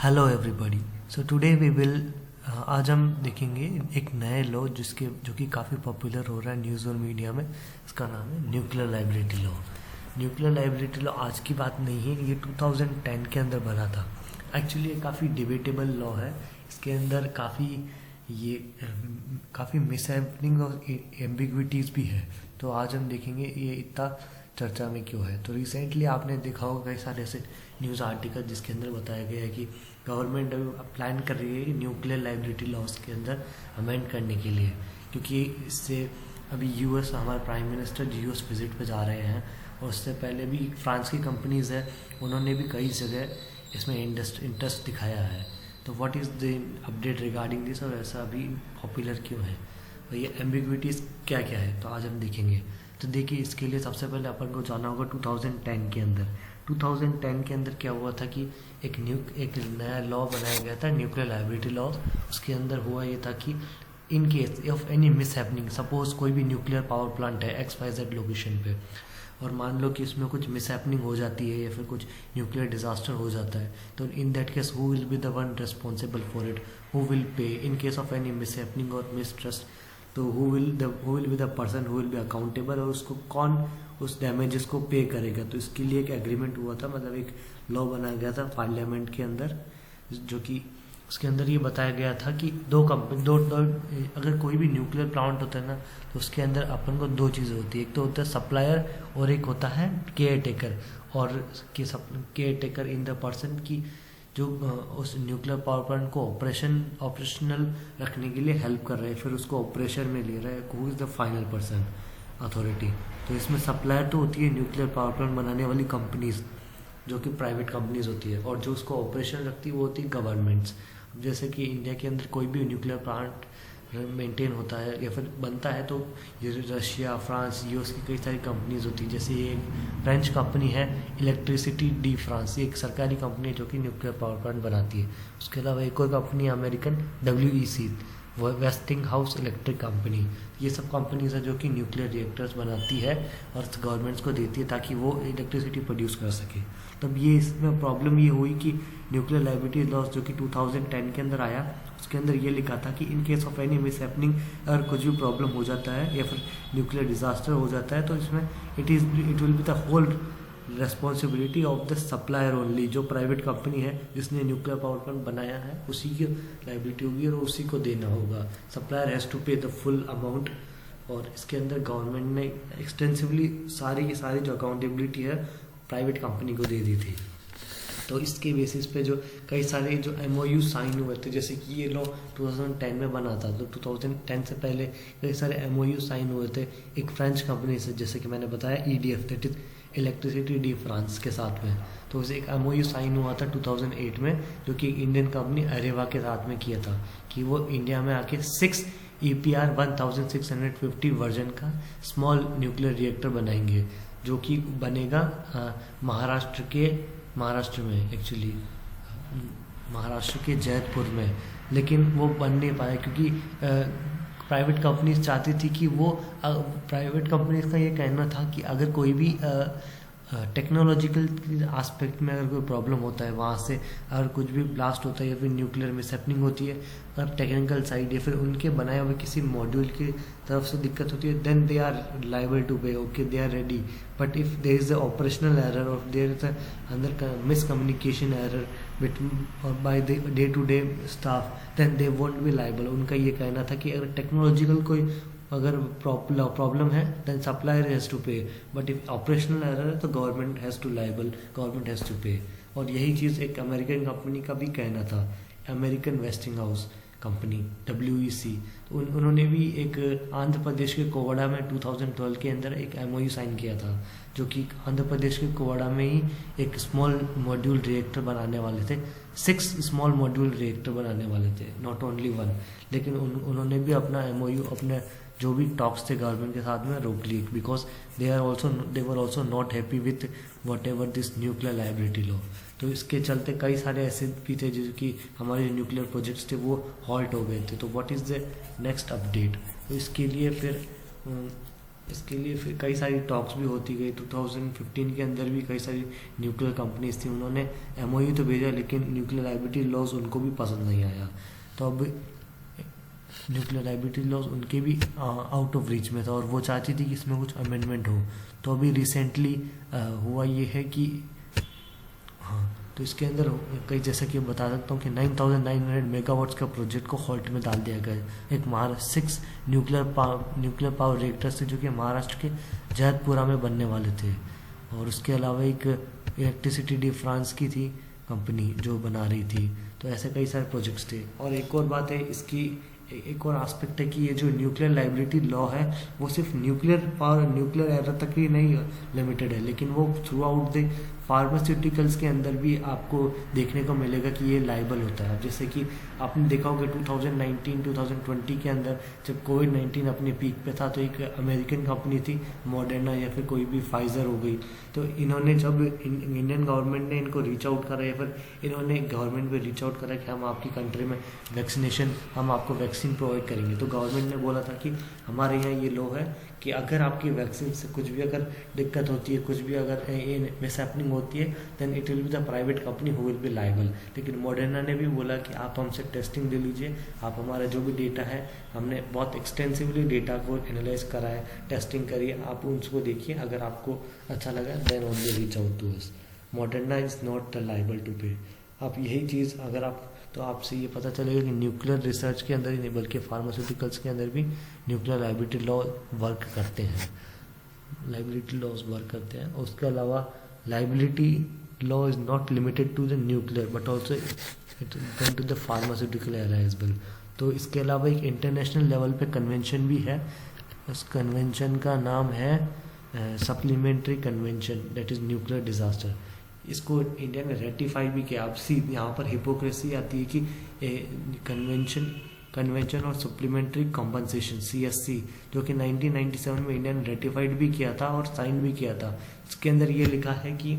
Hello everybody. So today we will आज हम देखेंगे एक नए लॉ जो कि काफ़ी पॉपुलर हो रहा है न्यूज़ और मीडिया में। इसका नाम है nuclear liability law. Nuclear liability law आज की बात नहीं है, ये 2010 के अंदर बना था। एक्चुअली ये काफ़ी डिबेटेबल लॉ है। इसके अंदर काफ़ी मिसहैपनिंग और एम्बिग्विटीज़ भी है। तो आज हम देखेंगे ये इतना चर्चा में क्यों है। तो रिसेंटली आपने देखा होगा कई सारे ऐसे न्यूज़ आर्टिकल जिसके अंदर बताया गया है कि गवर्नमेंट अभी प्लान कर रही है न्यूक्लियर लाइबिलिटी लॉज के अंदर अमेंड करने के लिए, क्योंकि इससे अभी यूएस हमारे प्राइम मिनिस्टर यूएस विजिट पे जा रहे हैं और उससे पहले भी फ्रांस की कंपनीज़ है, उन्होंने भी कई जगह इसमें इंटरेस्ट दिखाया है। तो what is the update regarding this और ऐसा अभी पॉपुलर क्यों है और ये एम्बिग्विटीज़ क्या क्या है, तो आज हम देखेंगे। तो देखिए, इसके लिए सबसे पहले अपन को जाना होगा 2010 के अंदर। 2010 के अंदर क्या हुआ था कि एक नया लॉ बनाया गया था, न्यूक्लियर लाइबिलिटी लॉ। उसके अंदर हुआ ये था कि in case of any miss happening, suppose कोई भी न्यूक्लियर पावर प्लांट है XYZ लोकेशन पे, और मान लो कि इसमें कुछ मिस हैपनिंग हो जाती है या फिर कुछ न्यूक्लियर डिजास्टर हो जाता है, तो in that case who will be the one responsible for it, who will pay in case of any miss happening और मिसट्रस्ट। तो who will be the person who will be accountable, और उसको कौन उस डैमेजेस को पे करेगा। तो इसके लिए एक एग्रीमेंट हुआ था, मतलब एक लॉ बनाया गया था पार्लियामेंट के अंदर, जो कि उसके अंदर ये बताया गया था कि अगर कोई भी न्यूक्लियर प्लांट होता है ना, तो उसके अंदर अपन को दो चीज़ें होती है। एक तो होता है सप्लायर और एक होता है केयर टेकर। और care taker in the person की जो उस न्यूक्लियर पावर प्लांट को ऑपरेशनल रखने के लिए हेल्प कर रहे हैं, फिर उसको ऑपरेशन में ले रहे हैं, who is the final person authority. तो इसमें सप्लायर तो होती है न्यूक्लियर पावर प्लांट बनाने वाली कंपनीज, जो कि प्राइवेट कंपनीज होती है, और जो उसको ऑपरेशन रखती है वो होती है गवर्नमेंट्स। जैसे कि इंडिया के अंदर कोई भी न्यूक्लियर प्लांट मेंटेन होता है या फिर बनता है, तो ये रशिया, फ्रांस, यूएस की कई सारी कंपनीज होती है। जैसे ये एक फ्रेंच कंपनी है इलेक्ट्रिसिटी डी फ्रांस, ये एक सरकारी कंपनी है जो कि न्यूक्लियर पावर प्लांट बनाती है। उसके अलावा एक और कंपनी है American WEC, wasting house electric company. ये सब कंपनीज है जो कि न्यूक्लियर रिएक्टर्स बनाती है और गवर्नमेंट्स को देती है ताकि वो इलेक्ट्रिसिटी प्रोड्यूस कर सके। तब ये इसमें प्रॉब्लम ये हुई कि न्यूक्लियर लाइबिलिटी लॉस जो कि 2010 के अंदर आया, उसके अंदर ये लिखा था कि in case of any miss happening, अगर कुछ भी प्रॉब्लम हो जाता है या फिर न्यूक्लियर डिजास्टर हो जाता है, तो इसमें it will be the whole responsibility of the supplier only. जो प्राइवेट कंपनी है जिसने न्यूक्लियर पावर प्लांट बनाया है, उसी की लाइबिलिटी होगी और उसी को देना होगा। सप्लायर हैज़ टू पे द फुल अमाउंट। और इसके अंदर गवर्नमेंट ने एक्सटेंसिवली सारी की सारी जो अकाउंटेबिलिटी है प्राइवेट कंपनी को दे दी थी। तो इसके बेसिस पे जो कई सारे जो MOU साइन हुए थे, जैसे कि ये लॉ 2010 में बना था, तो 2010 से पहले कई सारे MOU साइन हुए थे एक फ्रेंच कंपनी से, जैसे कि मैंने बताया EDF, that is electricity D France के साथ में। तो उसे एक MOU साइन हुआ था 2008 में, जो कि इंडियन कंपनी अरेवा के साथ में किया था कि वो इंडिया में आके 6 EPR 1650 वर्जन का स्मॉल न्यूक्लियर रिएक्टर बनाएंगे, जो कि बनेगा महाराष्ट्र में, एक्चुअली महाराष्ट्र के जयपुर में। लेकिन वो बन नहीं पाया क्योंकि प्राइवेट कंपनीज चाहती थी कि वो प्राइवेट कंपनीज का ये कहना था कि अगर कोई भी टेक्नोलॉजिकल एस्पेक्ट में अगर कोई प्रॉब्लम होता है, वहाँ से अगर कुछ भी ब्लास्ट होता है या फिर न्यूक्लियर मिसहैपनिंग होती है, अगर टेक्निकल साइड या फिर उनके बनाए हुए किसी मॉड्यूल की तरफ से दिक्कत होती है, then they are liable to pay, okay they are ready. But if there is a operational error और there is under miscommunication error by the day to day staff, then they won't be liable. उनका ये कहना था कि अगर technological कोई अगर problem है, then supplier has to pay, but if operational error है तो government has to liable, government has to pay. और यही चीज़ एक अमेरिकन कंपनी का भी कहना था, American wasting house company WEC। तो उन्होंने भी एक आंध्र प्रदेश के कोवाड़ा में 2012 के अंदर एक MOU साइन किया था, जो कि आंध्र प्रदेश के कोवाड़ा में ही एक स्मॉल मॉड्यूल रिएक्टर बनाने वाले थे। 6 स्मॉल मॉड्यूल रिएक्टर बनाने वाले थे, नॉट ओनली 1। लेकिन उन्होंने भी अपना MOU, अपने जो भी टॉक्स थे गवर्नमेंट के साथ में, रोक ली, because they were also not happy with whatever this nuclear liability law. तो इसके चलते कई सारे ऐसे भी थे जो कि हमारे न्यूक्लियर प्रोजेक्ट्स थे वो हॉल्ट हो गए थे। तो what is the next update, तो इसके लिए फिर इसके लिए फिर कई सारी टॉक्स भी होती गई। 2015 के अंदर भी कई सारी न्यूक्लियर कंपनीज थी, उन्होंने एमओयू तो भेजा लेकिन न्यूक्लियर लायबिलिटी लॉज उनको भी पसंद नहीं आया। तो अब न्यूक्लियर लायबिलिटी लॉज उनके भी आउट ऑफ रीच में था और वो चाहती थी कि इसमें कुछ अमेंडमेंट हो। तो अभी रिसेंटली हुआ ये है कि हाँ, तो इसके अंदर कई, जैसा कि बता सकता हूँ कि 9,900 मेगावाट्स का प्रोजेक्ट को हॉल्ट में डाल दिया गया है। एक महाराष्ट्र 6 न्यूक्लियर पावर रिएक्टर्स थे जो कि महाराष्ट्र के जैतपुरा में बनने वाले थे। और उसके अलावा एक इलेक्ट्रिसिटी डी फ्रांस की थी कंपनी जो बना रही थी। तो ऐसे कई सारे प्रोजेक्ट्स थे। और एक और बात है इसकी, एक और एस्पेक्ट है कि ये जो न्यूक्लियर लायबिलिटी लॉ है वो सिर्फ न्यूक्लियर पावर, न्यूक्लियर एरा तक ही नहीं लिमिटेड है, लेकिन वो थ्रू आउट द फार्मास्यूटिकल्स के अंदर भी आपको देखने को मिलेगा कि ये लाइबल होता है। जैसे कि आपने देखा होगा 2019-2020 के अंदर जब कोविड-19 अपने पीक पे था तो एक अमेरिकन कंपनी थी मॉडर्ना या फिर कोई भी फाइजर हो गई, तो इन्होंने जब इंडियन गवर्नमेंट ने इनको रीच आउट करा या फिर इन्होंने गवर्नमेंट पे रीच आउट करा कि हम आपकी कंट्री में वैक्सीनेशन, हम आपको वैक्सीन प्रोवाइड करेंगे, तो गवर्नमेंट ने बोला था कि हमारे यहाँ ये लॉ है कि अगर आपकी वैक्सीन से कुछ भी अगर दिक्कत होती है, कुछ भी अगर मिसहैपनिंग होती है, then it will be the private company who will be liable. लेकिन मॉडर्ना ने भी बोला कि आप हमसे टेस्टिंग ले लीजिए, आप हमारा जो भी डेटा है, हमने बहुत एक्सटेंसिवली डेटा को एनालाइज करा है, टेस्टिंग करिए, आप उसको देखिए, अगर आपको अच्छा लगा then only reach out to us. Moderna is not liable to pay. आप यही चीज़ अगर आप, तो आपसे ये पता चलेगा कि न्यूक्लियर रिसर्च के अंदर ही नहीं बल्कि फार्मास्यूटिकल्स के अंदर भी न्यूक्लियर लायबिलिटी लॉ वर्क करते हैं, लायबिलिटी लॉज वर्क करते हैं। उसके अलावा liability law is not limited to the nuclear but also it to the pharmaceutical era as well. तो इसके अलावा एक इंटरनेशनल लेवल पे कन्वेंशन भी है, उस कन्वेंशन का नाम है supplementary convention that is nuclear disaster. इसको इंडिया ने रेटिफाई भी किया। अब सी यहाँ पर हिपोक्रेसी आती है कि कन्वेंशन और सप्लीमेंट्री कॉम्पनसेशन CSC जो कि 1997 में इंडिया ने रेटिफाइड भी किया था और साइन भी किया था। इसके अंदर ये लिखा है कि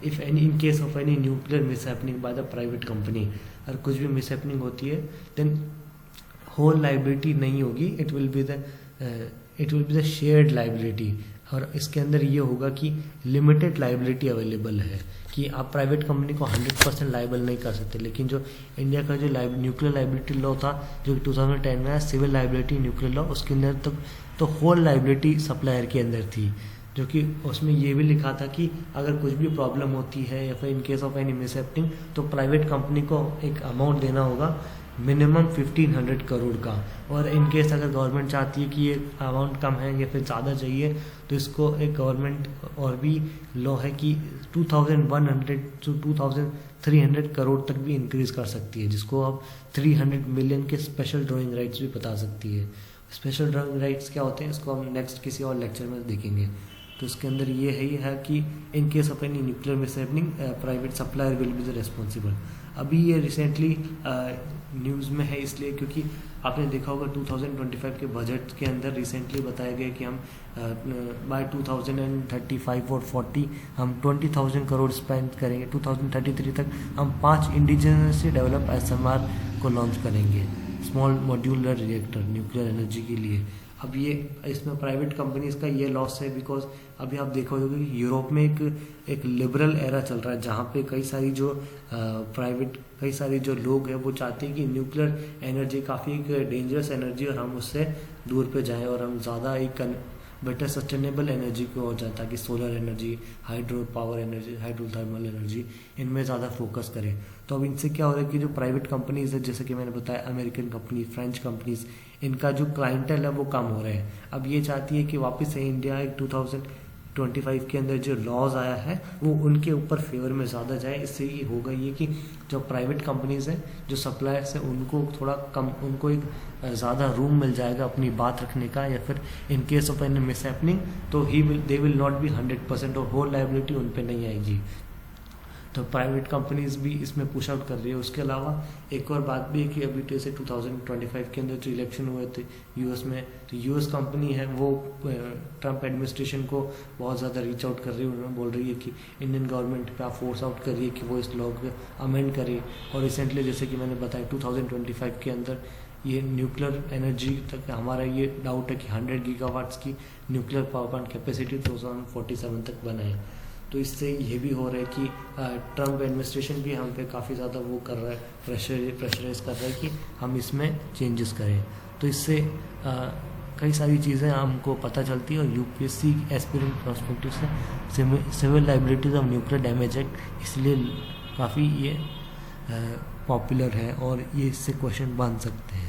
if any in case of any nuclear mishappening by the private company, अगर कुछ भी मिसहैपनिंग होती है देन होल लायबिलिटी नहीं होगी, it will be the shared liability. और इसके अंदर ये होगा कि लिमिटेड लायबिलिटी अवेलेबल है कि आप प्राइवेट कंपनी को 100% लायबल नहीं कर सकते। लेकिन जो इंडिया का जो न्यूक्लियर लायबिलिटी लॉ था जो कि 2010 में सिविल लायबिलिटी न्यूक्लियर लॉ, उसके अंदर तो होल लायबिलिटी सप्लायर के अंदर थी, जो कि उसमें ये भी लिखा था कि अगर कुछ भी प्रॉब्लम होती है या फिर in case of any mishappening तो प्राइवेट कंपनी को एक अमाउंट देना होगा मिनिमम 1500 करोड़ का। और इन केस अगर गवर्नमेंट चाहती है कि ये अमाउंट कम है या फिर ज़्यादा चाहिए तो इसको एक गवर्नमेंट और भी लॉ है कि 2100 to 2300 करोड़ तक भी इंक्रीज कर सकती है, जिसको अब 300 मिलियन के स्पेशल ड्राइंग राइट्स भी बता सकती है। स्पेशल ड्राइंग राइट्स क्या होते हैं इसको हम नेक्स्ट किसी और लेक्चर में देखेंगे। तो इसके अंदर ये है कि in case of any nuclear mishappening private supplier will be the responsible. अभी ये रिसेंटली न्यूज़ में है इसलिए क्योंकि आपने देखा होगा 2025 के बजट के अंदर रिसेंटली बताया गया कि हम बाय 2035 और 40 हम 20,000 करोड़ स्पेंड करेंगे। 2033 तक हम 5 इंडिजिनसली डेवलप SMR को लॉन्च करेंगे, small modular reactor nuclear energy के लिए। अब ये इसमें प्राइवेट कंपनीज का ये लॉस है बिकॉज अभी आप देखो होगा कि यूरोप में एक लिबरल एरा चल रहा है जहाँ पे कई सारी जो लोग हैं वो चाहते हैं कि न्यूक्लियर एनर्जी काफ़ी एक डेंजरस एनर्जी और हम उससे दूर पे जाएं और हम ज़्यादा एक बेटर सस्टेनेबल एनर्जी की ओर जाए, ताकि solar energy, hydro power energy, hydro thermal energy, इनमें ज़्यादा फोकस करें। तो अब इनसे क्या हो रहा है कि जो प्राइवेट कंपनीज है, जैसे कि मैंने बताया अमेरिकन कंपनी, फ्रेंच कंपनीज, इनका जो क्लाइंटल है वो कम हो रहा है। अब ये चाहती है कि वापस से इंडिया 2025 के अंदर जो लॉज आया है वो उनके ऊपर फेवर में ज़्यादा जाए। इससे ये होगा ये कि जो प्राइवेट कंपनीज हैं, जो सप्लायर्स हैं, उनको थोड़ा कम, उनको एक ज़्यादा रूम मिल जाएगा अपनी बात रखने का, या फिर in case of any mishappening तो दे विल नॉट बी 100% और होल लायबिलिटी उन पे नहीं आएगी। तो प्राइवेट कंपनीज भी इसमें पुश आउट कर रही है। उसके अलावा एक और बात भी है कि अभी जैसे 2025 के अंदर जो इलेक्शन हुए थे यूएस में, तो यूएस कंपनी है वो ट्रम्प एडमिनिस्ट्रेशन को बहुत ज़्यादा रीच आउट कर रही है। उन्होंने बोल रही है कि इंडियन गवर्नमेंट पे आप फोर्स आउट करिए कि वो इस लॉ को अमेंड करे। और रिसेंटली जैसे कि मैंने बताया 2025 के अंदर ये न्यूक्लियर एनर्जी तक हमारा ये डाउट है कि 100 गीगावाट्स की न्यूक्लियर पावर प्लांट कैपेसिटी 2047 तक बनाए। तो इससे ये भी हो रहा है कि ट्रम्प एडमिनिस्ट्रेशन भी हम पे काफ़ी ज़्यादा वो कर रहा है, प्रेशराइज कर रहा है कि हम इसमें चेंजेस करें। तो इससे कई सारी चीज़ें हमको पता चलती है। और यूपीएससी एस्पिरेंट पर्सपेक्टिव से civil liabilities of nuclear damage act इसलिए काफ़ी ये पॉपुलर है और ये इससे क्वेश्चन बन सकते हैं।